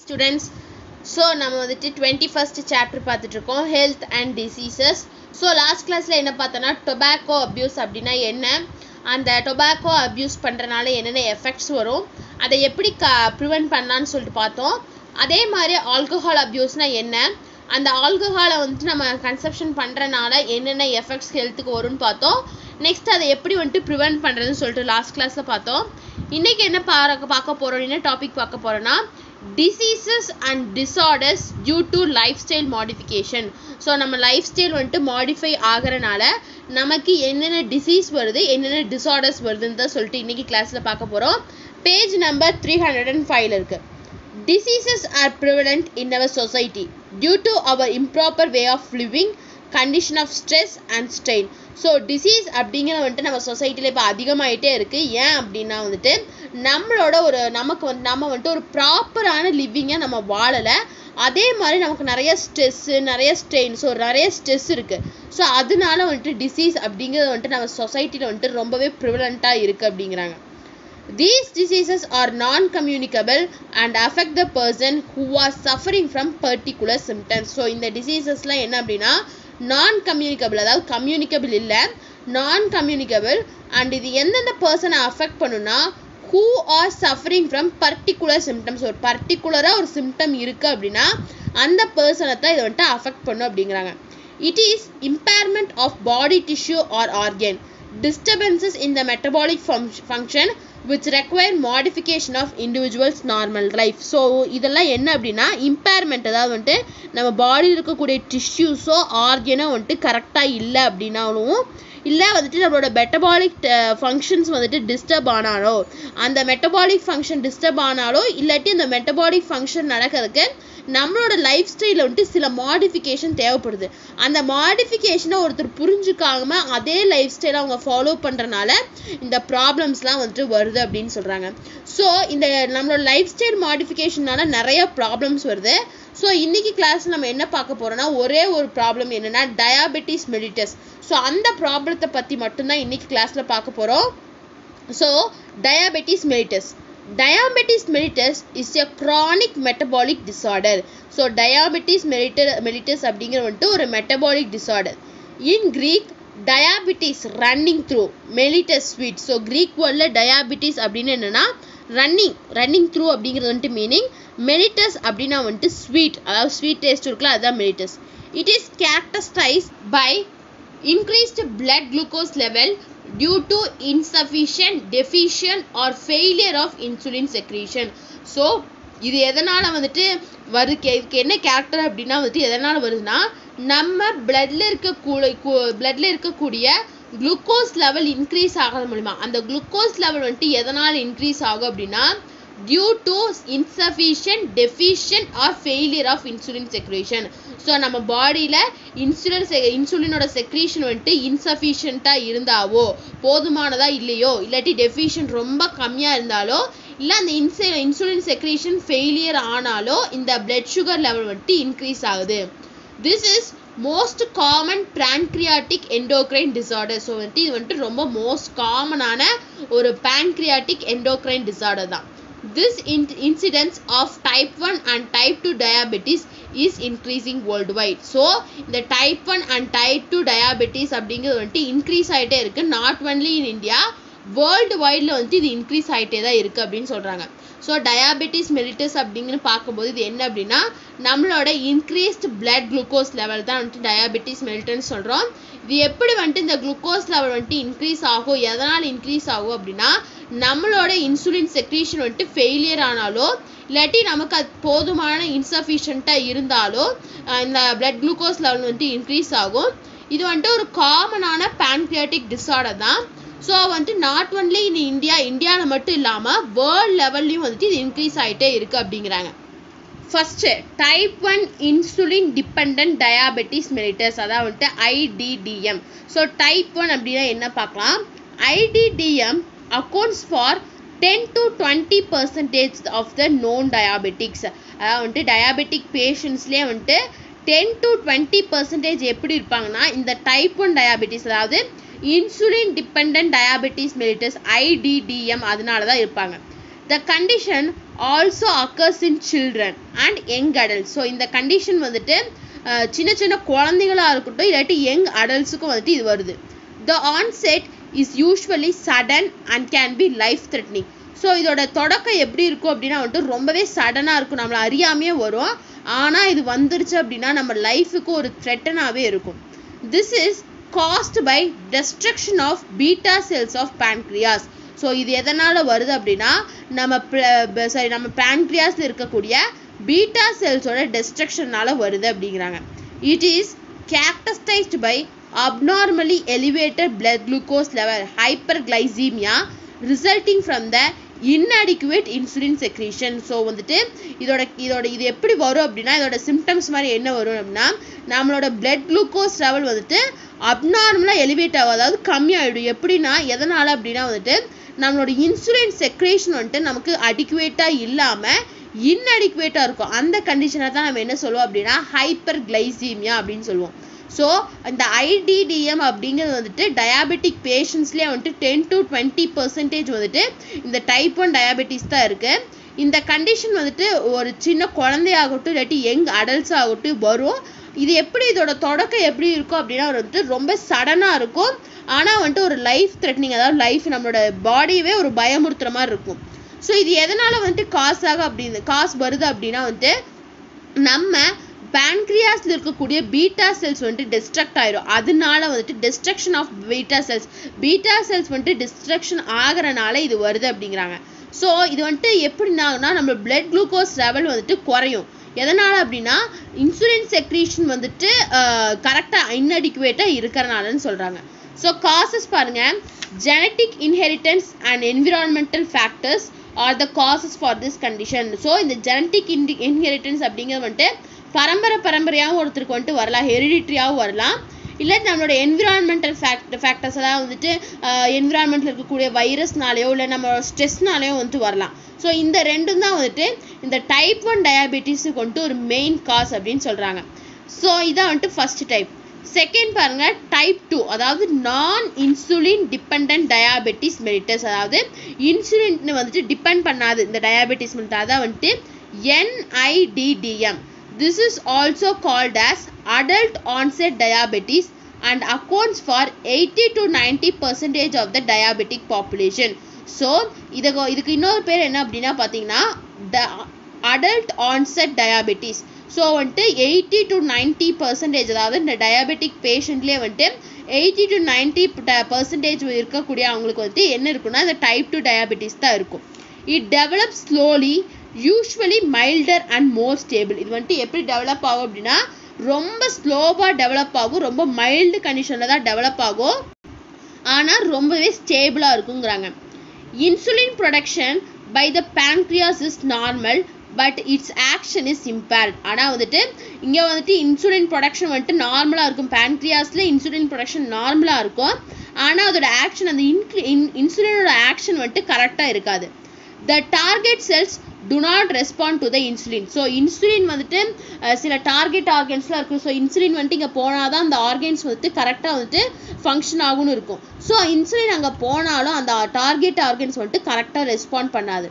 students. So நம்ம வந்துட்டு 21st chapter பார்த்துட்டு இருக்கோம் health and diseases. So last classல என்ன பார்த்தோம்னா tobacco abuse அப்படினா என்ன, அந்த tobacco abuse பண்றனால என்னென்ன எஃபெக்ட்ஸ் வரும், அதை எப்படி ப்ரிவென்ட் பண்ணலாம்னு சொல்லிட்டு பார்த்தோம். அதே மாதிரி ஆல்கஹால் அபியூஸ்னா என்ன, அந்த ஆல்கஹாலை வந்துட்டு நம்ம கன்சப்ஷன் பண்ணுறனால என்னென்ன எஃபெக்ட்ஸ் ஹெல்த்துக்கு வரும்னு பார்த்தோம். நெக்ஸ்ட் அதை எப்படி வந்துட்டு ப்ரிவென்ட் பண்ணுறதுன்னு சொல்லிட்டு லாஸ்ட் கிளாஸில் பார்த்தோம். இன்றைக்கி என்ன பார்க்க போகிறோம், என்ன டாபிக் பார்க்க போகிறோன்னா diseases and disorders due to life style modification. So நம்ம லைஃப் ஸ்டைல் வந்துட்டு மாடிஃபை ஆகிறனால நமக்கு என்னென்ன டிசீஸ் வருது, என்னென்ன டிஸார்டர்ஸ் வருதுன்னு தான் சொல்லிட்டு இன்றைக்கி கிளாஸில் பார்க்க போகிறோம். பேஜ் நம்பர் 305 இருக்குது. Diseases are prevalent in our society due to our improper way of living, condition of stress and strain. So disease அப்படிங்கிறது வந்துட்டு நம்ம சொசைட்டியில் இப்போ அதிகமாகிட்டே இருக்குது. ஏன் அப்படின்னா வந்துட்டு நம்மளோட நம்ம வந்துட்டு ஒரு ப்ராப்பரான லிவிங்கை நம்ம வாழலை. அதே மாதிரி நமக்கு நிறைய ஸ்ட்ரெஸ்ஸு, நிறைய ஸ்ட்ரெயின், ஸோ நிறைய ஸ்ட்ரெஸ் இருக்குது. ஸோ அதனால வந்துட்டு டிசீஸ் அப்படிங்கிறது வந்துட்டு நம்ம சொசைட்டியில் வந்துட்டு ரொம்பவே ப்ரிவலண்ட்டாக இருக்குது அப்படிங்கிறாங்க. These diseases are non-communicable and affect the person who are suffering from particular symptoms. So இந்த டிசீசஸ்லாம் என்ன அப்படின்னா non-communicable, அதாவது கம்யூனிகபிள் இல்லை, non-communicable, and இது எந்தெந்த பர்சனை அஃபெக்ட் பண்ணுன்னா who are suffering from particular symptoms. ஒரு பர்டிகுலராக ஒரு சிம்டம் இருக்குது அப்படின்னா அந்த பர்சனை தான் இதை வந்துட்டு அஃபெக்ட் பண்ணும் அப்படிங்கிறாங்க. It is impairment of body tissue or organ, disturbances in the metabolic function which require modification of individuals normal life. So இதெல்லாம் என்ன அப்படின்னா இம்பேர்மெண்ட், அதாவது வந்துட்டு நம்ம பாடியில் இருக்கக்கூடிய டிஷ்யூஸோ ஆர்கனோ வந்துட்டு கரெக்டாக இல்லை அப்படின்னாலும், இல்லை வந்துட்டு நம்மளோட மெட்டபாலிக் ஃபங்க்ஷன்ஸ் வந்துட்டு டிஸ்டர்ப் ஆனாலோ, அந்த மெட்டபாலிக் ஃபங்க்ஷன் டிஸ்டர்ப் ஆனாலோ, இல்லாட்டி அந்த மெட்டபாலிக் ஃபங்க்ஷன் நடக்கிறதுக்கு நம்மளோட லைஃப் ஸ்டைலில் வந்துட்டு சில மாடிஃபிகேஷன் தேவைப்படுது. அந்த மாடிஃபிகேஷனை ஒருத்தர் புரிஞ்சுக்காம அதே லைஃப் ஸ்டைலை அவங்க ஃபாலோ பண்ணுறனால இந்த ப்ராப்ளம்ஸ்லாம் வந்துட்டு வருது அப்படின்னு சொல்கிறாங்க. ஸோ இந்த நம்மளோட லைஃப் ஸ்டைல் மாடிஃபிகேஷனால நிறைய ப்ராப்ளம்ஸ் வருது. ஸோ இன்றைக்கி கிளாஸ் நம்ம என்ன பார்க்க போகிறோன்னா ஒரே ஒரு ப்ராப்ளம் என்னென்னா டயாபெட்டிஸ் மெலிட்டஸ். ஸோ அந்த ப்ராப்ளத்தை பற்றி மட்டும்தான் இன்றைக்கி கிளாஸில் பார்க்க போகிறோம். So diabetes mellitus. Diabetes mellitus is a chronic metabolic disorder. So diabetes mellitus அப்படிங்கிற வந்துட்டு ஒரு metabolic disorder. In Greek, diabetes running through, mellitus sweet. So Greek wordல diabetes அப்படின்னு என்னன்னா running through அப்படிங்கிறது வந்துட்டு மீனிங், mellitus அப்படின்னா வந்துட்டு ஸ்வீட், அதாவது ஸ்வீட் டேஸ்ட் இருக்குல்ல, அதுதான் mellitus. It is characterized by increased blood glucose level due to insufficient, deficient or failure of insulin secretion. So இது எதனால் வந்துட்டு இதுக்கு என்ன கேரக்டர் அப்படின்னா வந்துட்டு எதனால் வருதுன்னா நம்ம பிளட்ல இருக்கக்கூடிய குளுக்கோஸ் லெவல் இன்க்ரீஸ் ஆகிறது மூலிமா. அந்த குளுக்கோஸ் லெவல் வந்துட்டு எதனால் இன்க்ரீஸ் ஆகும் அப்படின்னா due to insufficient, deficient or failure of insulin secretion. So நம்ம பாடியில் இன்சுலினோட செக்ரீஷன் வந்துட்டு இன்சஃபிஷியண்ட்டாக இருந்தாவோ, போதுமானதாக இல்லையோ, இல்லாட்டி டெஃபிஷியன்ட் ரொம்ப கம்மியாக இருந்தாலோ, இல்லை அந்த இன்சுலின் செக்ரீஷன் ஃபெயிலியர் ஆனாலோ இந்த பிளட் சுகர் லெவல் வந்துட்டு இன்க்ரீஸ் ஆகுது. This is most common pancreatic endocrine disorder. So வந்துட்டு இது வந்துட்டு ரொம்ப மோஸ்ட் காமனான ஒரு pancreatic endocrine disorder தான். This incidence of type 1 and type 2 diabetes is increasing worldwide. So இந்த type 1 and type 2 diabetes அப்படிங்கிறது வந்துட்டு இன்க்ரீஸ் ஆகிட்டே இருக்குது. Not only in India, world வைடில் வந்துட்டு இது இன்க்ரீஸ் ஆகிட்டே தான் இருக்குது அப்படின்னு சொல்கிறாங்க. ஸோ டயாபெட்டிஸ் மெலிட்டஸ் அப்படிங்கிற பார்க்கும்போது இது என்ன அப்படின்னா நம்மளோட இன்க்ரீஸ்ட் பிளட் குளுக்கோஸ் லெவல் தான் வந்துட்டு டயாபெட்டிஸ் மெலிட்டஸ்ன்னு சொல்கிறோம். இது எப்படி வந்துட்டு இந்த குளுக்கோஸ் லெவல் வந்துட்டு இன்க்ரீஸ் ஆகும், எதனால் இன்க்ரீஸ் ஆகும் அப்படின்னா நம்மளோட இன்சுலின் செக்ரீஷன் வந்துட்டு ஃபெயிலியர் ஆனாலோ, இல்லாட்டி நமக்கு அது போதுமான இன்சஃபிஷியண்ட்டாக இருந்தாலோ இந்த பிளட் குளுக்கோஸ் லெவல் வந்துட்டு இன்க்ரீஸ் ஆகும். இது வந்துட்டு ஒரு காமனான pancreatic disorder தான். ஸோ வந்துட்டு நாட் ஒன்லி இன் இந்தியாவில் மட்டும் இல்லாமல் வேர்ல்டு லெவல்லையும் வந்துட்டு இது இன்க்ரீஸ் ஆகிட்டே இருக்குது அப்படிங்கிறாங்க. First type 1 insulin depend diabetes mellitus, அதாவது வந்துட்டு IDDM. ஸோ டைப் 1 அப்படின்னா என்ன பார்க்கலாம். IDDM accounts for 10 to 20% of the known diabetics. அதாவது வந்துட்டு டயாபெட்டிக் பேஷண்ட்ஸ்லேயே வந்துட்டு 10 to 20% எப்படி இருப்பாங்கன்னா இந்த டைப் 1 டயாபெட்டிஸ், அதாவது insulin depend diabetes mellitus IDDM அதனால தான் இருப்பாங்க. The condition also occurs in children and young adults. So இந்த கண்டிஷன் வந்துட்டு சின்ன சின்ன குழந்தைகளாக இருக்கட்டும் இல்லாட்டி யங் அடல்ட்ஸுக்கும் வந்துட்டு இது வருது. The onset is usually sudden and can be life threatening. So இதோட தொடக்கம் எப்படி இருக்கும் அப்படின்னா வந்துட்டு ரொம்பவே சடனாக இருக்கும், நம்மளை அறியாமையே வரும். ஆனால் இது வந்துருச்சு அப்படின்னா நம்ம லைஃபுக்கு ஒரு த்ரெட்டனாகவே இருக்கும். This is caused by destruction of beta cells of pancreas. So இது எதனால் வருது அப்படின்னா நம்ம pancreasல இருக்கக்கூடிய பீட்டா செல்ஸோட டெஸ்ட்ரக்ஷனால வருது அப்படிங்கிறாங்க. It is characterized by abnormally elevated blood glucose level, hyperglycemia resulting from the inadequate insulin secretion. So வந்துட்டு இது எப்படி வரும் அப்படின்னா இதோட சிம்டம்ஸ் மாதிரி என்ன வரும் அப்படின்னா நம்மளோட பிளட் குளுக்கோஸ் லெவல் வந்துட்டு அப்நார்மலாக எலிவேட் ஆகும், அதாவது கம்மியாகிடும். எப்படின்னா எதனால் அப்படின்னா வந்துட்டு நம்மளோட இன்சுலின் செக்ரேஷன் வந்துட்டு நமக்கு அடிக்குவேட்டாக இல்லாமல் இன்அடிக்குவேட்டாக இருக்கும். அந்த கண்டிஷனை தான் நம்ம என்ன சொல்லுவோம் அப்படின்னா ஹைப்பர் கிளைசீமியா அப்படின்னு சொல்லுவோம். ஸோ இந்த IDDM அப்படிங்கிறது வந்துட்டு டயாபெட்டிக் பேஷண்ட்ஸ்லேயே வந்துட்டு 10 to 20% வந்துட்டு இந்த டைப் 1 டயாபெட்டிஸ் தான் இருக்குது. இந்த கண்டிஷன் வந்துட்டு ஒரு சின்ன குழந்தையாகட்டும் இல்லாட்டி யங் அடல்ட்ஸ் ஆகட்டும் வரும். இது எப்படி இதோட தொடக்கம் எப்படி இருக்கும் அப்படின்னா வந்துட்டு ரொம்ப சடனாக இருக்கும். ஆனால் வந்துட்டு ஒரு லைஃப் த்ரெட்னிங், அதாவது லைஃப் நம்மளோட பாடியவே ஒரு பயமுறுத்துற மாதிரி இருக்கும். ஸோ இது எதனால் வந்துட்டு காசு வருது அப்படின்னா வந்துட்டு நம்ம பேன்க்ரியாஸில் இருக்கக்கூடிய பீட்டா செல்ஸ் வந்துட்டு டிஸ்ட்ரக்ட் ஆயிரும். அதனால வந்துட்டு டிஸ்ட்ரக்ஷன் ஆஃப் பீட்டா செல்ஸ் வந்துட்டு டிஸ்ட்ரக்ஷன் ஆகிறனால இது வருது அப்படிங்கிறாங்க. ஸோ இது வந்துட்டு எப்படின்னாங்கன்னா நம்ம பிளட் குளுக்கோஸ் லெவல் வந்துட்டு குறையும். எதனால் அப்படின்னா இன்சுலின் செக்ரீஷன் வந்துட்டு கரெக்டாக இன்அடிக்குவேட்டாக இருக்கிறனாலன்னு சொல்கிறாங்க. ஸோ காசஸ் பாருங்கள், genetic inheritance and environmental factors R the causes for this condition. So இந்த ஜெனட்டிக் இன்ஹெரிட்டன்ஸ் அப்படிங்கிறது வந்துட்டு பரம்பரையாகவும் ஒருத்தருக்கு வந்துட்டு வரலாம், ஹெரிடிட்ரியாகவும் வரலாம். இல்லை நம்மளோட என்விரான்மெண்டல் ஃபேக்டர்ஸ், அதாவது வந்துட்டு என்விரான்மெண்ட்டில் இருக்கக்கூடிய வைரஸ்னாலேயோ இல்லை நம்ம ஸ்ட்ரெஸ்னாலேயோ வந்துட்டு வரலாம். ஸோ இந்த ரெண்டும் தான் வந்துட்டு இந்த டைப் 1 டயாபெட்டிஸுக்கு வந்துட்டு ஒரு மெயின் காஸ் அப்படின்னு சொல்கிறாங்க. ஸோ இதான் வந்துட்டு ஃபர்ஸ்ட் டைப். செகண்ட் பாருங்கள் டைப் 2, அதாவது நான் இன்சுலின் டிபெண்ட் டயாபெட்டிஸ் மெலிட்டஸ், அதாவது இன்சுலின் வந்துட்டு டிபெண்ட் பண்ணாது இந்த டயாபெட்டிஸ் மெலிட்டஸ், அதான் வந்துட்டு NIDDM. This is also called as adult onset diabetes and accounts for 80 to 90% of the diabetic population. So இதுக்கு இன்னொரு பேர் என்ன அப்படின்னா பார்த்தீங்கன்னா adult onset diabetes. ஸோ வந்துட்டு 80 to 90%, அதாவது இந்த டயாபெட்டிக் பேஷண்ட்லேயே வந்துட்டு 80 to 90% இருக்கக்கூடிய அவங்களுக்கு வந்துட்டு என்ன இருக்குன்னா இந்த டைப் 2 டயாபெட்டிஸ் தான் இருக்கும். It develop slowly, usually milder and more stable. இது வந்துட்டு எப்படி டெவலப் ஆகும் அப்படின்னா ரொம்ப ஸ்லோவாக டெவலப் ஆகும், ரொம்ப மைல்டு கண்டிஷனில் தான் டெவலப் ஆகும், ஆனால் ரொம்பவே ஸ்டேபிளாக இருக்குங்கிறாங்க. Insulin production by the pancreas is normal but its action is impaired. ஆனால் வந்துட்டு இங்கே வந்துட்டு இன்சுலின் ப்ரொடக்ஷன் வந்துட்டு நார்மலாக இருக்கும், பேன்க்ரியாஸில் இன்சுலின் ப்ரொடக்ஷன் நார்மலாக இருக்கும், ஆனால் அதோட ஆக்ஷன் அந்த இன்சுலினோட ஆக்ஷன் வந்துட்டு கரெக்டாக இருக்காது. The target cells do not respond to the insulin. So insulin வந்துட்டு சில டார்கெட் ஆர்கன்ஸ்லாம் இருக்கும். ஸோ இன்சுலின் வந்துட்டு இங்கே போனால் தான் அந்த ஆர்கன்ஸ் வந்துட்டு கரெக்டாக வந்துட்டு ஃபங்க்ஷன் ஆகும்னு இருக்கும். ஸோ இன்சுலின் அங்கே போனாலும் அந்த டார்கெட் ஆர்கன்ஸ் வந்துட்டு கரெக்டாக ரெஸ்பாண்ட் பண்ணாது.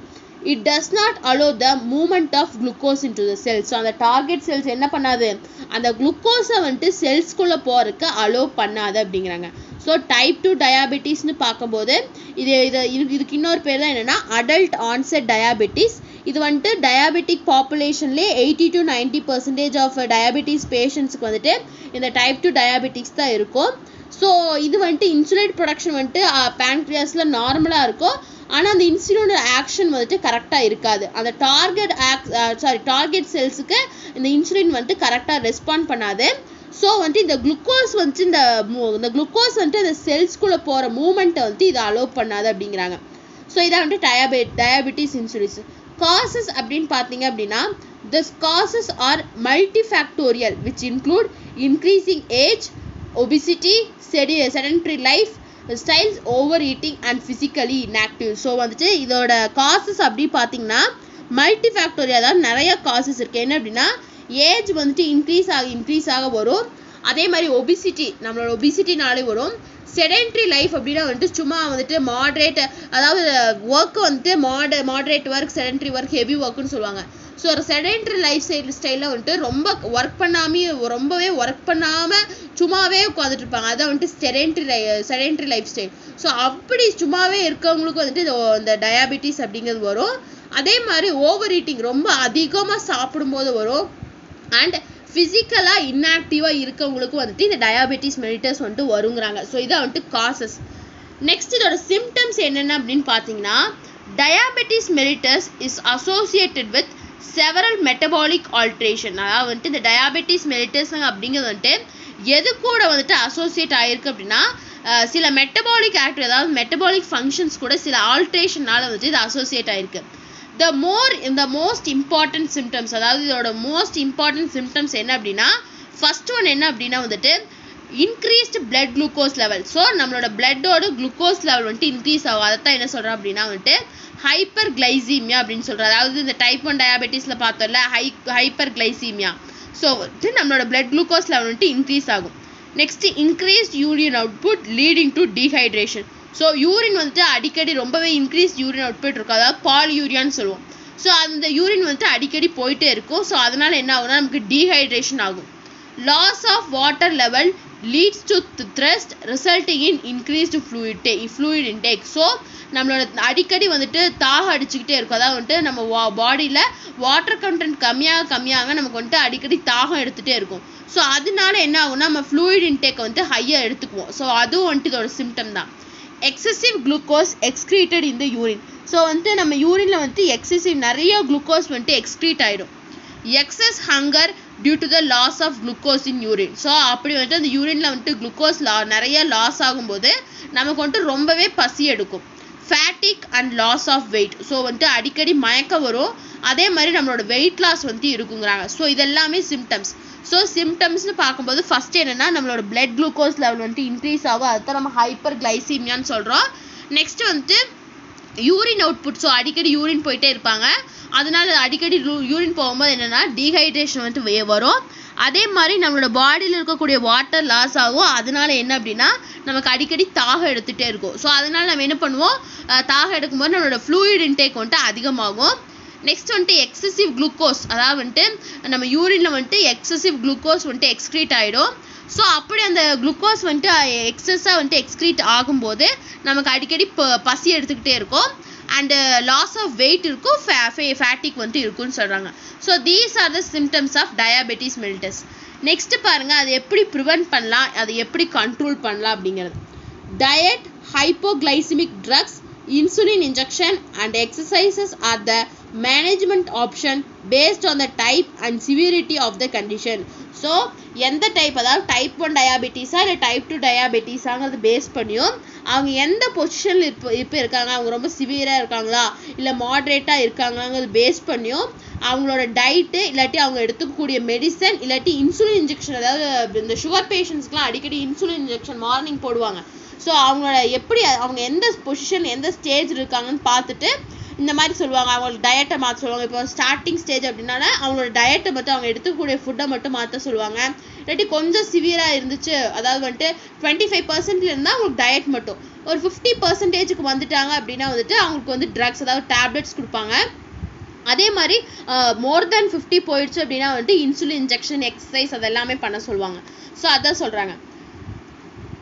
It does not allow the movement of glucose into the cells. So அந்த டார்கெட் செல்ஸ் என்ன பண்ணாது, அந்த குளுக்கோஸை வந்துட்டு செல்ஸ்குள்ளே போகிறதுக்கு அலோ பண்ணாது அப்படிங்கிறாங்க. ஸோ டைப் 2 டயாபெட்டிஸ்னு பார்க்கும்போது இதுக்கு இன்னொரு பேர் தான் என்னென்னா அடல்ட் ஆன்செட் டயாபெட்டிஸ். இது வந்துட்டு டயாபெட்டிக் பாப்புலேஷன்லேயே 80 to 90% ஆஃப் டயாபெட்டிஸ் பேஷண்ட்ஸுக்கு வந்துட்டு இந்த டைப் 2 டயாபெட்டிக்ஸ் தான் இருக்கும். ஸோ இது வந்துட்டு இன்சுலின் ப்ரொடக்ஷன் வந்துட்டு பேன்க்ரியாஸில் நார்மலாக இருக்கும், ஆனால் அந்த இன்சுலினோட ஆக்ஷன் வந்துட்டு கரெக்டாக இருக்காது. அந்த டார்கெட் செல்ஸுக்கு இந்த இன்சுலின் வந்துட்டு கரெக்டாக ரெஸ்பாண்ட் பண்ணாது. ஸோ வந்துட்டு இந்த குளுக்கோஸ் வந்துட்டு இந்த குளுக்கோஸ் வந்துட்டு அந்த செல்ஸ்குள்ளே போகிற மூமெண்ட்டை வந்துட்டு இதை அலோவ் பண்ணாது அப்படிங்கிறாங்க. ஸோ இதை வந்துட்டு டயாபெட்டிஸ் இன்சுலின்ஸ் காசஸ் அப்படின்னு பார்த்தீங்க அப்படின்னா the causes are multifactorial which include increasing age, obesity, sedentary life styles, overeating and physically inactive. So வந்துட்டு இதோட காசஸ் அப்படி பார்த்தீங்கன்னா மல்டிஃபேக்டோரியல், அதாவது நிறைய காசஸ் இருக்குது. என்ன அப்படின்னா ஏஜ் வந்துட்டு இன்க்ரீஸ் ஆக வரும், அதே மாதிரி ஒபிசிட்டி நம்மளோட ஒபிசிட்டினாலே வரும், செடென்ட்ரி லைஃப் அப்படின்னா வந்துட்டு சும்மா வந்துட்டு மாட்ரேட், அதாவது ஒர்க்கு வந்துட்டு moderate work, sedentary work, heavy ஒர்க்குன்னு சொல்லுவாங்க. ஸோ ஒரு செடென்ட்ரி லைஃப் ஸ்டைலில் வந்துட்டு ரொம்ப ரொம்பவே ஒர்க் பண்ணாமல் சும்மாவே உட்காந்துட்டு இருப்பாங்க. அதான் வந்துட்டு செடென்ட்ரி லைஃப் ஸ்டைல். ஸோ அப்படி சும்மாவே இருக்கவங்களுக்கு வந்துட்டு இந்த டயாபெட்டிஸ் அப்படிங்கிறது வரும். அதே மாதிரி ஓவர் ஈட்டிங், ரொம்ப அதிகமாக சாப்பிடும்போது வரும். அண்ட் ஃபிசிக்கலாக இன்ஆக்டிவாக இருக்கவங்களுக்கு வந்துட்டு இந்த டயாபெட்டிஸ் மெலிட்டஸ் வந்துட்டு வருங்கிறாங்க. ஸோ இதான் வந்துட்டு காசஸ். நெக்ஸ்ட் இதோட சிம்டம்ஸ் என்னென்ன அப்படின்னு பார்த்தீங்கன்னா, diabetes mellitus is associated with several metabolic alteration. அதாவது வந்துட்டு இந்த டயாபெட்டிஸ் மெலிட்டஸ் அப்படிங்கிறது வந்துட்டு எது கூட வந்துட்டு அசோசியேட் ஆகிருக்கு அப்படின்னா, சில மெட்டபாலிக் ஆக்டிவிட்டி, அதாவது மெட்டபாலிக் ஃபங்க்ஷன்ஸ் கூட சில ஆல்ட்ரேஷனால வந்துட்டு இது அசோசியேட் ஆகிருக்கு. இந்த மோஸ்ட் இம்பார்ட்டன்ட் சிம்டம்ஸ், அதாவது இதோட மோஸ்ட் இம்பார்ட்டன்ட் சிம்டம்ஸ் என்ன அப்படின்னா, ஃபர்ஸ்ட் ஒன் என்ன அப்படின்னா வந்துட்டு increased blood glucose level. So நம்மளோட பிளட்டோட குளுக்கோஸ் லெவல் வந்துட்டு இன்க்ரீஸ் ஆகும். அதைத்தான் என்ன சொல்கிறோம் அப்படின்னா வந்துட்டு ஹைப்பர் கிளைசீமியா அப்படின்னு சொல்கிறோம். அதாவது இந்த டைப் 1 டயாபெட்டிஸில் பார்த்தோம்ல ஹைப்பர் கிளைசீமியா. ஸோ வந்துட்டு நம்மளோட பிளட் குளுக்கோஸ் லெவல் வந்துட்டு இன்க்ரீஸ் ஆகும். Next increased urine output leading to dehydration. So urine வந்துட்டு அடிக்கடி ரொம்பவே இன்க்ரீஸ் யூரின் அவுட்புட் இருக்கும், அதாவது பாலியூரியான்னு சொல்லுவோம். ஸோ அந்த யூரின் வந்துட்டு அடிக்கடி போயிட்டே இருக்கும். ஸோ அதனால் என்ன ஆகும்னா நமக்கு டீஹைட்ரேஷன் ஆகும். Loss of water level leads to thirst resulting in increased fluid intake. So நம்மளோட அடிக்கடி வந்துட்டு தாகம் அடிச்சுக்கிட்டே இருக்கும். அதாவது வந்துட்டு நம்ம பாடியில் வாட்டர் கண்டென்ட் கம்மியாக நமக்கு வந்துட்டு அடிக்கடி தாகம் எடுத்துகிட்டே இருக்கும். ஸோ அதனால என்ன ஆகும்னா நம்ம ஃப்ளூயிட் இன்டேக் வந்துட்டு ஹையாக எடுத்துக்குவோம். ஸோ அதுவும் வந்துட்டு இதோட சிம்டம் தான். Excessive glucose excreted in the urine. So வந்துட்டு நம்ம யூரினில் வந்துட்டு எக்ஸசிவ் நிறைய குளுக்கோஸ் வந்துட்டு எக்ஸ்க்ரீட் ஆகிடும். Excess hunger due to the loss of glucose in urine. So அப்படி வந்துட்டு அந்த யூரினில் வந்துட்டு குளுக்கோஸ் நிறைய லாஸ் ஆகும்போது நமக்கு வந்துட்டு ரொம்பவே பசி எடுக்கும். Fatigue and loss of weight. So வந்துட்டு அடிக்கடி மயக்கம் வரும். அதே மாதிரி நம்மளோட வெயிட் லாஸ் வந்துட்டு இருக்குங்கிறாங்க. ஸோ இதெல்லாமே சிம்டம்ஸ். ஸோ சிம்டம்ஸ்னு பார்க்கும்போது ஃபர்ஸ்ட் என்னென்னா நம்மளோட பிளட் குளுக்கோஸ் லெவல் வந்துட்டு இன்க்ரீஸ் ஆகும். அதுதான் நம்ம ஹைப்பர் கிளைசீமியான்னு சொல்கிறோம். நெக்ஸ்ட் வந்துட்டு யூரின் அவுட்புட். ஸோ அடிக்கடி யூரின் போயிட்டே இருப்பாங்க. அதனால அடிக்கடி யூரின் போகும்போது என்னென்னா டீஹைட்ரேஷன் வந்துட்டு வரும். அதே மாதிரி நம்மளோட பாடியில் இருக்கக்கூடிய வாட்டர் லாஸ் ஆகும். அதனால என்ன அப்படின்னா நமக்கு அடிக்கடி தாகம் எடுத்துகிட்டே இருக்கும். ஸோ அதனால நம்ம என்ன பண்ணுவோம், தாகம் எடுக்கும்போது நம்மளோட ஃப்ளூயிட் இன்டேக் வந்துட்டு அதிகமாகும். நெக்ஸ்ட் வந்துட்டு எக்ஸசிவ் குளுக்கோஸ், அதாவது வந்துட்டு நம்ம யூரினில் வந்துட்டு எக்ஸசிவ் குளுக்கோஸ் வந்துட்டு எக்ஸ்க்ரீட் ஆகிடும். ஸோ அப்படி அந்த குளுக்கோஸ் வந்துட்டு எக்ஸஸாக வந்துட்டு எக்ஸ்க்ரீட் ஆகும்போது நமக்கு அடிக்கடி பசி எடுத்துக்கிட்டே இருக்கும். அண்ட் லாஸ் ஆஃப் வெயிட் இருக்கும், ஃபேட்டிக் வந்துட்டு இருக்குன்னு சொல்கிறாங்க. So these are the symptoms of diabetes mellitus. Next பாருங்கள், அது எப்படி ப்ரிவென்ட் பண்ணலாம், அதை எப்படி கண்ட்ரோல் பண்ணலாம் அப்படிங்கிறது. Diet, hypoglycaemic drugs, insulin injection and exercises are the management option based on the type and severity of the condition. So எந்த type, அதாவது டைப் 1 டயாபெட்டிஸா இல்லை டைப் 2 டயாபெட்டிஸாங்கிறது பேஸ் பண்ணியும் அவங்க எந்த பொசிஷனில் இப்போ இருக்காங்க, அவங்க ரொம்ப சிவியராக இருக்காங்களா இல்லை மாட்ரேட்டாக இருக்காங்களாங்கிறது பேஸ் பண்ணியும் அவங்களோட டயட்டு இல்லாட்டி அவங்க எடுத்துக்கக்கூடிய மெடிசன் இல்லாட்டி இன்சுலின் இன்ஜெக்ஷன், அதாவது இந்த சுகர் பேஷண்ட்ஸ்க்குலாம் அடிக்கடி இன்சுலின் இன்ஜெக்ஷன் மார்னிங் போடுவாங்க. ஸோ அவங்களோட எப்படி அவங்க எந்த பொசிஷன் எந்த ஸ்டேஜ் இருக்காங்கன்னு பார்த்துட்டு இந்த மாதிரி சொல்லுவாங்க. அவங்களோட டயட்டை மாற்ற சொல்லுவாங்க. இப்போ ஸ்டார்டிங் ஸ்டேஜ் அப்படின்னா அவங்களோட டயட்டை மட்டும் அவங்க எடுத்துக்கூடிய ஃபுட்டை மட்டும் மாற்ற சொல்லுவாங்க. இல்லாட்டி கொஞ்சம் சிவியராக இருந்துச்சு, அதாவது வந்துட்டு 25% இருந்தால் அவங்களுக்கு டயட் மட்டும், ஒரு 50% வந்துட்டாங்க அப்படின்னா வந்துட்டு அவங்களுக்கு வந்து ட்ரக்ஸ், அதாவது டேப்லெட்ஸ் கொடுப்பாங்க. அதே மாதிரி மோர் தேன் 50 போயிடுச்சு அப்படின்னா வந்துட்டு இன்சுலின் இன்ஜெக்ஷன், எக்ஸசைஸ் அதெல்லாமே பண்ண சொல்லுவாங்க. ஸோ அதான் சொல்கிறாங்க.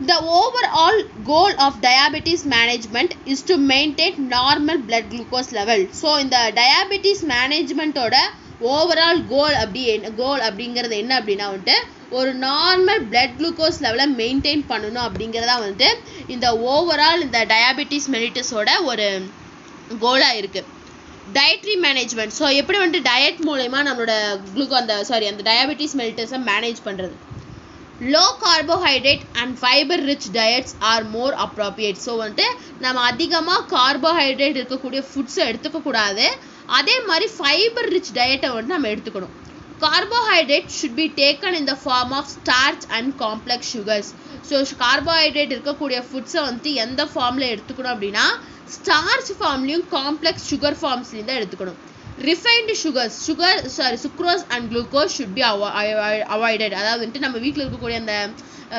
The overall goal of diabetes management is to maintain normal blood glucose level. So இந்த diabetes managementோட ஓவரால் கோல் அப்படிங்கிறது என்ன அப்படின்னா வந்துட்டு ஒரு நார்மல் பிளட் குளுக்கோஸ் லெவலை மெயின்டைன் பண்ணணும் அப்படிங்கிறதா வந்துட்டு இந்த ஓவரால் இந்த டயாபெட்டிஸ் மெலிட்டஸோட ஒரு கோலாக இருக்குது. Dietary management. ஸோ எப்படி வந்துட்டு டயட் மூலமா நம்மளோட அந்த டயாபெட்டிஸ் மெலிட்டஸை மேனேஜ் பண்ணுறது. low carbohydrate and fiber rich diets are more appropriate. So வந்துட்டு நம்ம அதிகமாக கார்போஹைட்ரேட் இருக்கக்கூடிய ஃபுட்ஸை எடுத்துக்கக்கூடாது. அதே மாதிரி ஃபைபர் ரிச் டயட்டை வந்துட்டு நம்ம எடுத்துக்கணும். Carbohydrate should be taken in the form of starch and complex sugars. So carbohydrate இருக்கக்கூடிய ஃபுட்ஸை வந்துட்டு எந்த ஃபார்மில் எடுத்துக்கணும் அப்படின்னா ஸ்டார்ச் ஃபார்ம்லேயும் காம்ப்ளெக்ஸ் சுகர் ஃபார்ம்ஸ்லேயும் தான் எடுத்துக்கணும். refined sugars sucrose and glucose should be avoided. அதாவது வந்துட்டு நம்ம வீட்டில் இருக்கக்கூடிய அந்த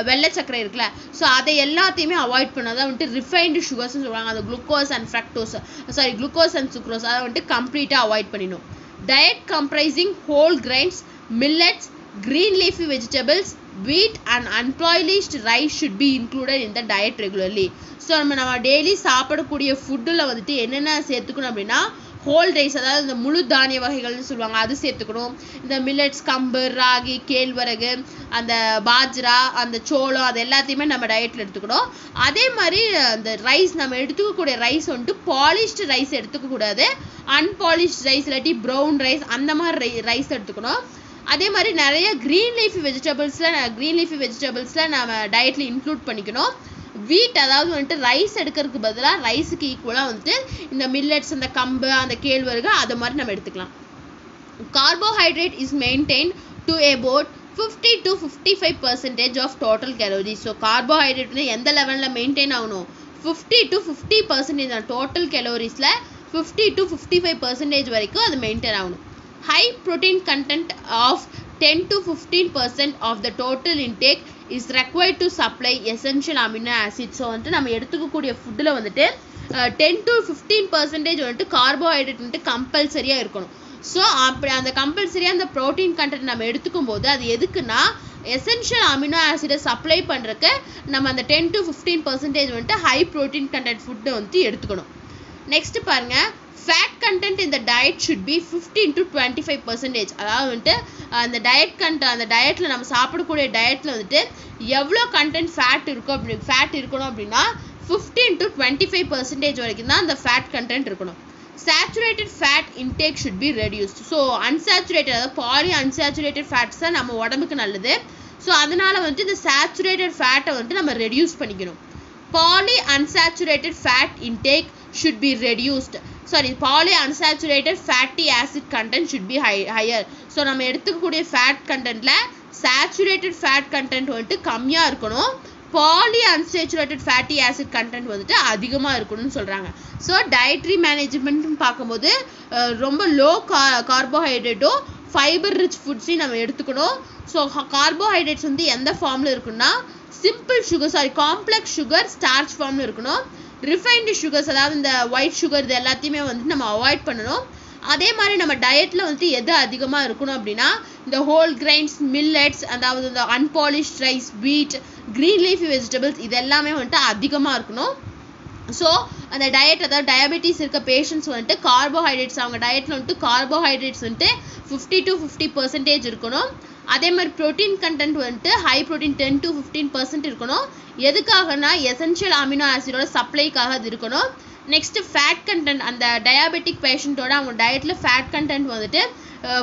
வெள்ளை சக்கரை இருக்குல்ல, ஸோ அதை எல்லாத்தையுமே அவாய்ட் பண்ணாதான் வந்துட்டு ரிஃபைன்டு சுகர்ஸ்னு சொல்லுவாங்க. அந்த குளுக்கோஸ் அண்ட் சுக்ரோஸ் அதை வந்துட்டு கம்ப்ளீட்டாக அவாய்ட் பண்ணிடணும். Diet comprising whole grains, millets, green leafy vegetables, wheat and unpolished rice should be included in the diet regularly. So நம்ம டெய்லி சாப்பிடக்கூடிய ஃபுட்டில் வந்துட்டு என்னென்ன சேர்த்துக்கணும் அப்படின்னா ஹோல் ரைஸ், அதாவது இந்த முழு தானிய வகைகள்னு சொல்லுவாங்க, அது சேர்த்துக்கணும். இந்த மில்லட்ஸ், கம்பு, ராகி, கேழ்வரகு, அந்த பாஜ்ரா, அந்த சோளம், அது எல்லாத்தையுமே நம்ம டயட்டில் எடுத்துக்கணும். அதே மாதிரி அந்த ரைஸ் நம்ம எடுத்துக்கக்கூடிய ரைஸ் வந்துட்டு பாலிஷ்டு ரைஸ் எடுத்துக்கக்கூடாது. அன்பாலிஷ்ட் ரைஸ் இல்லாட்டி ப்ரௌன் ரைஸ் அந்த மாதிரி ரைஸ் எடுத்துக்கணும். அதே மாதிரி நிறைய க்ரீன் லீஃபி வெஜிடபிள்ஸில் நம்ம டயட்டில் இன்க்ளூட் பண்ணிக்கணும். வீட், அதாவது வந்துட்டு ரைஸ் எடுக்கிறதுக்கு பதிலாக ரைஸுக்கு ஈக்குவலாக வந்துட்டு இந்த மில்லட்ஸ், அந்த கம்பு, அந்த கேழ்வரகு அது மாதிரி நம்ம எடுத்துக்கலாம். Carbohydrate is maintain to about 50 to 55% of total calories. So carbohydrate வந்து எந்த லெவலில் மெயின்டைன் ஆகணும்? 50 to 50% டோட்டல் கேலோரிஸில் 50 to 55% வரைக்கும் அது மெயின்டைன் ஆகணும். High protein content of 10 to 15% of the total intake is required to supply essential amino acids. So வந்துட்டு நம்ம எடுத்துக்கக்கூடிய ஃபுட்டில் வந்துட்டு 10 to 15% வந்துட்டு கார்போஹைட்ரேட் வந்துட்டு கம்பல்சரியாக இருக்கணும். ஸோ அப்படி அந்த கம்பல்சரியாக அந்த ப்ரோட்டீன் கண்டென்ட் நம்ம எடுத்துக்கும் போது அது எதுக்குன்னா எசென்ஷியல் அமினோ ஆசிடை சப்ளை பண்ணுறதுக்கு நம்ம அந்த 10 to 15% வந்துட்டு ஹை ப்ரோட்டீன் கண்டென்ட் ஃபுட்டை வந்துட்டு எடுத்துக்கணும். நெக்ஸ்ட் பாருங்க, ஃபேட் கண்டென்ட் இந்த டயட் ஷுட் பி 15 to 25%. அதாவது வந்துட்டு அந்த டயட்டில் நம்ம சாப்பிடக்கூடிய டயட்டில் வந்துட்டு எவ்வளோ கண்டென்ட் ஃபேட் இருக்கணும் அப்படின்னா 15 to 25% வரைக்கும் தான் அந்த ஃபேட் கண்டென்ட் இருக்கணும். Saturated fat intake should be reduced. So unsaturated, அதாவது பாலி அன்சாச்சுரேட்டட் ஃபேட்ஸ் தான் நம்ம உடம்புக்கு நல்லது. ஸோ அதனால வந்துட்டு இந்த சேச்சுரேட்டட் ஃபேட்டை வந்துட்டு நம்ம ரெடியூஸ் பண்ணிக்கணும். Poly unsaturated fat intake should be reduced. Polyunsaturated fatty acid content should be higher. So நம்ம எடுத்துக்கக்கூடிய ஃபேட் கண்டென்ட்டில் சேச்சுரேட்டட் ஃபேட் கண்டென்ட் வந்துட்டு கம்மியாக இருக்கணும், பாலிஅன்சாச்சுரேட்டட் ஃபேட்டி ஆசிட் கண்டென்ட் வந்துட்டு அதிகமாக இருக்கணும்னு சொல்கிறாங்க. ஸோ டயட்ரி மேனேஜ்மெண்ட்னு பார்க்கும்போது ரொம்ப லோ கார்போஹைட்ரேட்டோ ஃபைபர் ரிச் ஃபுட்ஸையும் நம்ம எடுத்துக்கணும். ஸோ கார்போஹைட்ரேட்ஸ் வந்து எந்த ஃபார்மில் இருக்குன்னா காம்ப்ளெக்ஸ் சுகர் ஸ்டார்ச் ஃபார்மில் இருக்கணும். ரிஃபைன்டு சுகர்ஸ், அதாவது இந்த ஒயிட் சுகர், இது எல்லாத்தையுமே வந்துட்டு நம்ம அவாய்ட் பண்ணணும். அதே மாதிரி நம்ம டயட்டில் வந்துட்டு எது அதிகமாக இருக்கணும் அப்படின்னா இந்த ஹோல் கிரைன்ஸ், மில்லட்ஸ், அதாவது இந்த அன்பாலிஷ்ட் ரைஸ், வீட், க்ரீன் லீஃபி வெஜிடபிள்ஸ், இது எல்லாமே வந்துட்டு அதிகமாக இருக்கணும். ஸோ அந்த டயட், அதாவது டயபெட்டிஸ் இருக்க பேஷண்ட்ஸ் வந்துட்டு கார்போஹைட்ரேட்ஸ், அவங்க டயட்டில் வந்துட்டு கார்போஹைட்ரேட்ஸ் வந்துட்டு 50 to 50% இருக்கணும். அதே மாதிரி ப்ரோட்டீன் கண்டென்ட் வந்துட்டு ஹை ப்ரோட்டீன் 10 to 15% இருக்கணும். எதுக்காகனா எசென்ஷியல் அமினோ ஆசிடோட சப்ளைக்காக அது இருக்கணும். நெக்ஸ்ட் ஃபேட் கண்டென்ட், அந்த டயாபெட்டிக் பேஷண்ட்டோட அவங்க டயட்டில் ஃபேட் கண்டென்ட் வந்துட்டு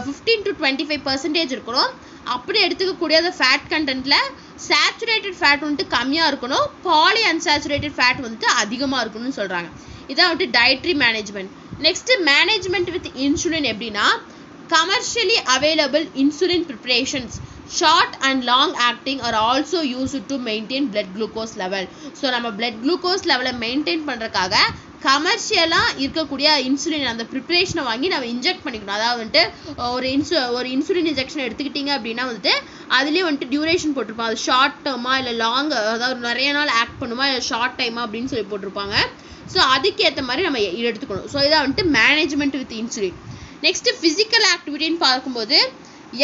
15 to 25% இருக்கணும். அப்படி எடுத்துக்கக்கூடிய அந்த ஃபேட் கண்டென்ட்டில் சேச்சுரேட்டட் ஃபேட் வந்துட்டு கம்மியாக இருக்கணும், பாலி அன்சாச்சுரேட்டட் ஃபேட் வந்துட்டு அதிகமாக இருக்கணும்னு சொல்கிறாங்க. இதான் வந்துட்டு dietary management. Next management with insulin எப்படின்னா commercially available insulin preparations, short and long acting, are also used to maintain blood glucose level. So நம்ம blood glucose level மெயின்டைன் பண்ணுறதுக்காக கமர்ஷியலாக இருக்கக்கூடிய இன்சுலின் அந்த ப்ரிப்ரேஷனை வாங்கி நம்ம இன்ஜெக்ட் பண்ணிக்கணும். அதாவது வந்துட்டு ஒரு இன்சுலின் இன்ஜெக்ஷன் எடுத்துக்கிட்டிங்க அப்படின்னா வந்துட்டு அதுலேயே வந்துட்டு டியூரேஷன் போட்டிருப்பாங்க. அது ஷார்ட் டேர்மா இல்லை லாங், அதாவது நிறைய நாள் ஆக்ட் பண்ணுமா இல்லை ஷார்ட் டைமா அப்படின்னு சொல்லி போட்டிருப்பாங்க. ஸோ அதுக்கேற்ற மாதிரி நம்ம எடுத்துக்கணும். ஸோ இதான் வந்துட்டு management with insulin. Next physical ஆக்டிவிட்டின்னு பார்க்கும்போது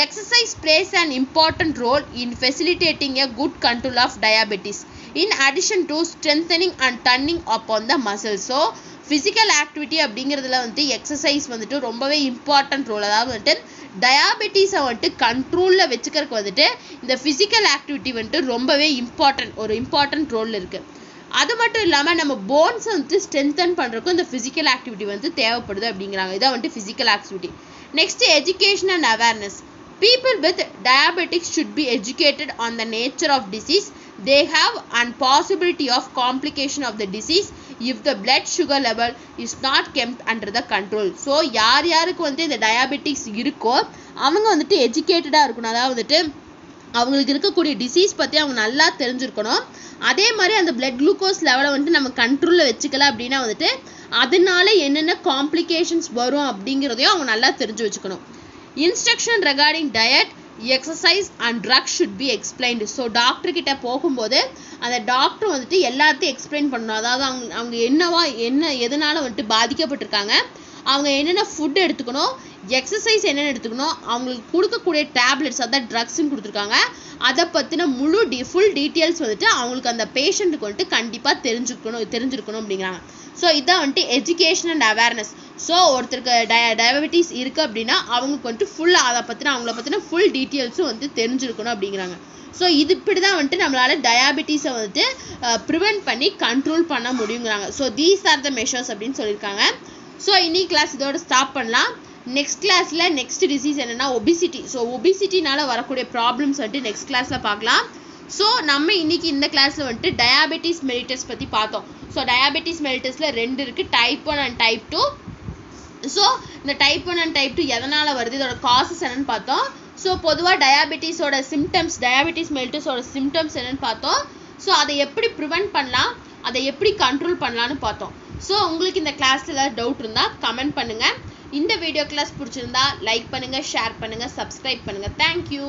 exercise plays an important role in facilitating a good control of diabetes in addition to strengthening and டர்னிங் up the muscles. So physical activity அப்படிங்கிறதுல வந்துட்டு எக்ஸசைஸ் வந்துட்டு ரொம்பவே இம்பார்ட்டன்ட் ரோல். அதாவது வந்துட்டு டயாபெட்டிஸை வந்துட்டு கண்ட்ரோலில் வச்சுக்கிறதுக்கு வந்துட்டு இந்த ஃபிசிக்கல் ஆக்டிவிட்டி வந்துட்டு ரொம்பவே இம்பார்ட்டன்ட் ரோல் இருக்குது. அது மட்டும் இல்லாமல் நம்ம போன்ஸை வந்துட்டு ஸ்ட்ரென்தன் பண்ணுறதுக்கும் இந்த ஃபிசிக்கல் ஆக்டிவிட்டி வந்து தேவைப்படுது அப்படிங்கிறாங்க. இதான் வந்துட்டு physical activity. Next education and awareness. People with diabetics should be educated on the nature of disease. They have a possibility of complication of the disease if the blood sugar level is not kept under the control. So யாருக்கு வந்து இந்த diabetics இருக்கோ அவங்க வந்துட்டு எஜுகேட்டடாக இருக்கணும். அதாவது வந்துட்டு அவங்களுக்கு இருக்கக்கூடிய டிசீஸ் பற்றி அவங்க நல்லா தெரிஞ்சிருக்கணும். அதே மாதிரி அந்த பிளட் குளுக்கோஸ் லெவலை வந்துட்டு நம்ம கண்ட்ரோலில் வச்சுக்கல அப்படின்னா வந்துட்டு அதனால என்னென்ன காம்ப்ளிகேஷன்ஸ் வரும் அப்படிங்கிறதையும் அவங்க நல்லா தெரிஞ்சு வச்சுக்கணும். Instruction regarding diet, exercise and drug should be explained. So doctor கிட்ட போகும்போது அந்த டாக்டர் வந்துட்டு எல்லாத்தையும் எக்ஸ்பிளைன் பண்ணணும். அதாவது அவங்க எதனால வந்துட்டு பாதிக்கப்பட்டிருக்காங்க, அவங்க என்னென்ன ஃபுட் எடுத்துக்கணும், எக்ஸசைஸ் என்னென்ன எடுத்துக்கணும், அவங்களுக்கு கொடுக்கக்கூடிய டேப்லெட்ஸ் அதான் ட்ரக்ஸ்ன்னு கொடுத்துருக்காங்க, அதை பற்றின ஃபுல் டீட்டெயில்ஸ் வந்துட்டு அவங்களுக்கு அந்த பேஷண்ட்டுக்கு வந்துட்டு கண்டிப்பாக தெரிஞ்சிருக்கணும் அப்படிங்கிறாங்க. ஸோ இதான் வந்துட்டு எஜுகேஷன் அண்ட் அவேர்னஸ். ஸோ ஒருத்தருக்கு டயபெட்டிஸ் இருக்குது அப்படின்னா அவங்களுக்கு வந்துட்டு அவங்கள பற்றின ஃபுல் டீட்டெயில்ஸும் வந்து தெரிஞ்சிருக்கணும் அப்படிங்கிறாங்க. ஸோ இது இப்படி தான் வந்துட்டு நம்மளால் டயாபெட்டிஸை வந்துட்டு ப்ரிவென்ட் பண்ணி கண்ட்ரோல் பண்ண முடியுங்கிறாங்க. So these are the measures அப்படின்னு சொல்லியிருக்காங்க. ஸோ இன்னைக்கு கிளாஸ் இதோட ஸ்டாப் பண்ணலாம். நெக்ஸ்ட் கிளாஸில் நெக்ஸ்ட் டிசீஸ் என்னென்னா ஒபிசிட்டி. ஸோ ஒபிசிட்டினால வரக்கூடிய ப்ராப்ளம்ஸ் வந்துட்டு நெக்ஸ்ட் கிளாஸில் பார்க்கலாம். ஸோ நம்ம இன்னைக்கு இந்த கிளாஸில் வந்துட்டு டயாபெட்டிஸ் மெலிட்டஸ் பற்றி பார்த்தோம். ஸோ டயாபெட்டிஸ் மெலிட்டஸில் 2 இருக்குது, டைப் 1 அண்ட் டைப் 2. ஸோ இந்த டைப் 1 அண்ட் டைப் 2 எதனால் வருது, இதோட காசஸ் என்னென்னு பார்த்தோம். ஸோ பொதுவாக டயாபெட்டிஸ் மெலிட்டஸோட சிம்டம்ஸ் என்னென்னு பார்த்தோம். ஸோ அதை எப்படி ப்ரிவென்ட் பண்ணலாம், அதை எப்படி கண்ட்ரோல் பண்ணலான்னு பார்த்தோம். ஸோ உங்களுக்கு இந்த கிளாஸில் ஏதாவது டவுட் இருந்தால் கமெண்ட் பண்ணுங்கள். இந்த வீடியோ கிளாஸ் பிடிச்சிருந்தா லைக் பண்ணுங்கள், ஷேர் பண்ணுங்கள், சப்ஸ்கிரைப் பண்ணுங்கள். தேங்க்யூ.